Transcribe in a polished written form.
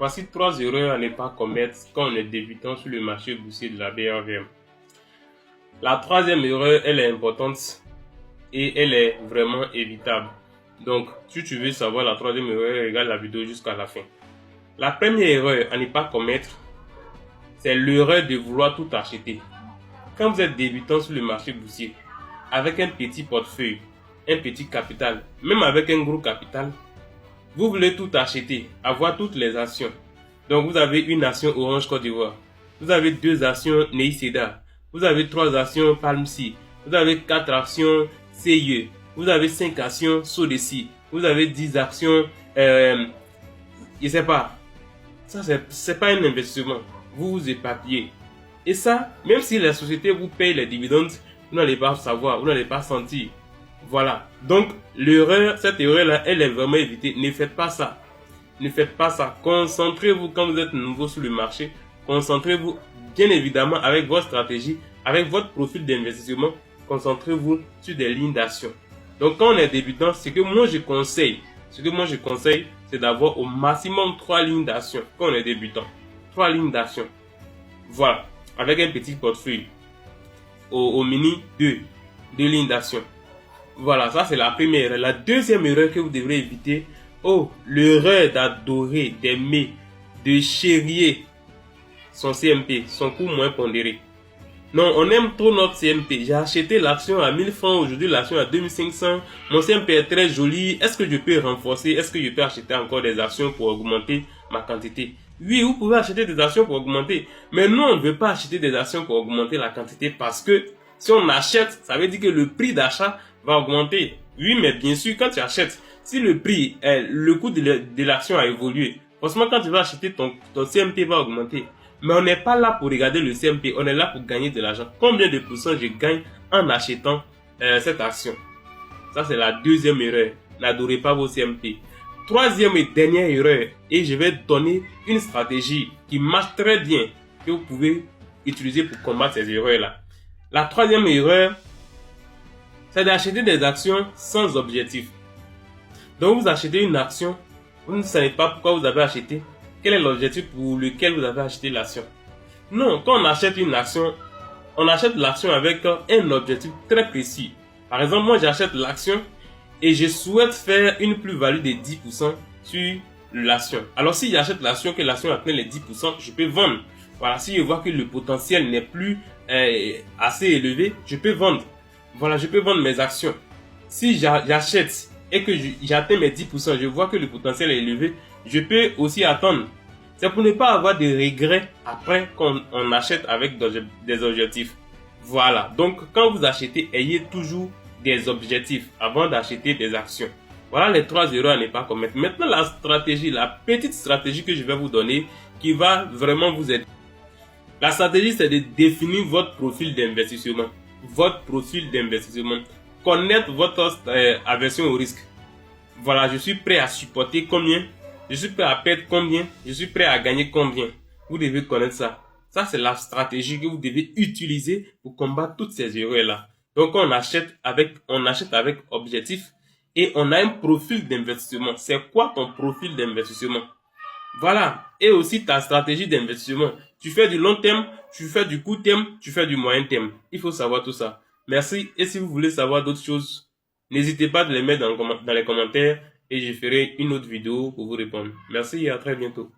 Voici 3 erreurs à ne pas commettre quand on est débutant sur le marché boursier de la BRVM. La troisième erreur, elle est importante et elle est vraiment évitable. Donc, si tu veux savoir la troisième erreur, regarde la vidéo jusqu'à la fin. La première erreur à ne pas commettre, c'est l'erreur de vouloir tout acheter. Quand vous êtes débutant sur le marché boursier, avec un petit portefeuille, un petit capital, même avec un gros capital, vous voulez tout acheter, avoir toutes les actions. Donc vous avez une action Orange Côte d'Ivoire, vous avez 2 actions Neiseda, vous avez 3 actions Palmsi, vous avez 4 actions CIE, vous avez 5 actions Sodeci, vous avez 10 actions, je sais pas. Ça c'est pas un investissement. Vous vous éparpillez. Et ça, même si la société vous paye les dividendes, vous n'allez pas savoir, vous n'allez pas sentir. Voilà. Donc, cette erreur-là, elle est vraiment évitée. Ne faites pas ça. Ne faites pas ça. Concentrez-vous quand vous êtes nouveau sur le marché. Concentrez-vous bien évidemment avec votre stratégie, avec votre profil d'investissement. Concentrez-vous sur des lignes d'action. Donc, quand on est débutant, ce que moi je conseille, c'est d'avoir au maximum 3 lignes d'action quand on est débutant. 3 lignes d'action. Voilà. Avec un petit portefeuille. Au mini, 2 lignes d'action. Voilà, ça c'est la première erreur. La deuxième erreur que vous devrez éviter, l'erreur d'adorer, d'aimer, de chérir son CMP, son coût moins pondéré. Non, on aime trop notre CMP. J'ai acheté l'action à 1000 francs, aujourd'hui l'action à 2500. Mon CMP est très joli. Est-ce que je peux renforcer? Est-ce que je peux acheter encore des actions pour augmenter ma quantité? Oui, vous pouvez acheter des actions pour augmenter. Mais nous, on ne veut pas acheter des actions pour augmenter la quantité parce que si on achète, ça veut dire que le prix d'achat va augmenter. Oui, mais bien sûr, quand tu achètes, si le coût de l'action a évolué, forcément quand tu vas acheter, ton CMP va augmenter. Mais on n'est pas là pour regarder le CMP, on est là pour gagner de l'argent. Combien de pourcents je gagne en achetant cette action? Ça, c'est la deuxième erreur. N'adorez pas vos CMP. Troisième et dernière erreur, et je vais donner une stratégie qui marche très bien, que vous pouvez utiliser pour combattre ces erreurs-là. La troisième erreur, c'est d'acheter des actions sans objectif. Donc vous achetez une action, vous ne savez pas pourquoi vous avez acheté, quel est l'objectif pour lequel vous avez acheté l'action. Non, quand on achète une action, on achète l'action avec un objectif très précis. Par exemple, moi j'achète l'action et je souhaite faire une plus-value de 10% sur l'action. Alors si j'achète l'action, que l'action atteint les 10%, je peux vendre. Voilà, si je vois que le potentiel n'est plus assez élevé, je peux vendre. Voilà, je peux vendre mes actions. Si j'achète et que j'atteins mes 10%, je vois que le potentiel est élevé, je peux aussi attendre. C'est pour ne pas avoir de regrets après qu'on achète avec des objectifs. Voilà, donc quand vous achetez, ayez toujours des objectifs avant d'acheter des actions. Voilà les 3 erreurs à ne pas commettre. Maintenant, la petite stratégie que je vais vous donner qui va vraiment vous aider. La stratégie, c'est de définir votre profil d'investissement. Votre profil d'investissement. Connaître votre aversion au risque. Voilà, je suis prêt à supporter combien, je suis prêt à perdre combien, je suis prêt à gagner combien. Vous devez connaître ça. Ça, c'est la stratégie que vous devez utiliser pour combattre toutes ces erreurs-là. Donc, on achète avec objectif et on a un profil d'investissement. C'est quoi ton profil d'investissement? Voilà. Et aussi ta stratégie d'investissement. Tu fais du long terme, tu fais du court terme, tu fais du moyen terme. Il faut savoir tout ça. Merci. Et si vous voulez savoir d'autres choses, n'hésitez pas de les mettre dans les commentaires et je ferai une autre vidéo pour vous répondre. Merci et à très bientôt.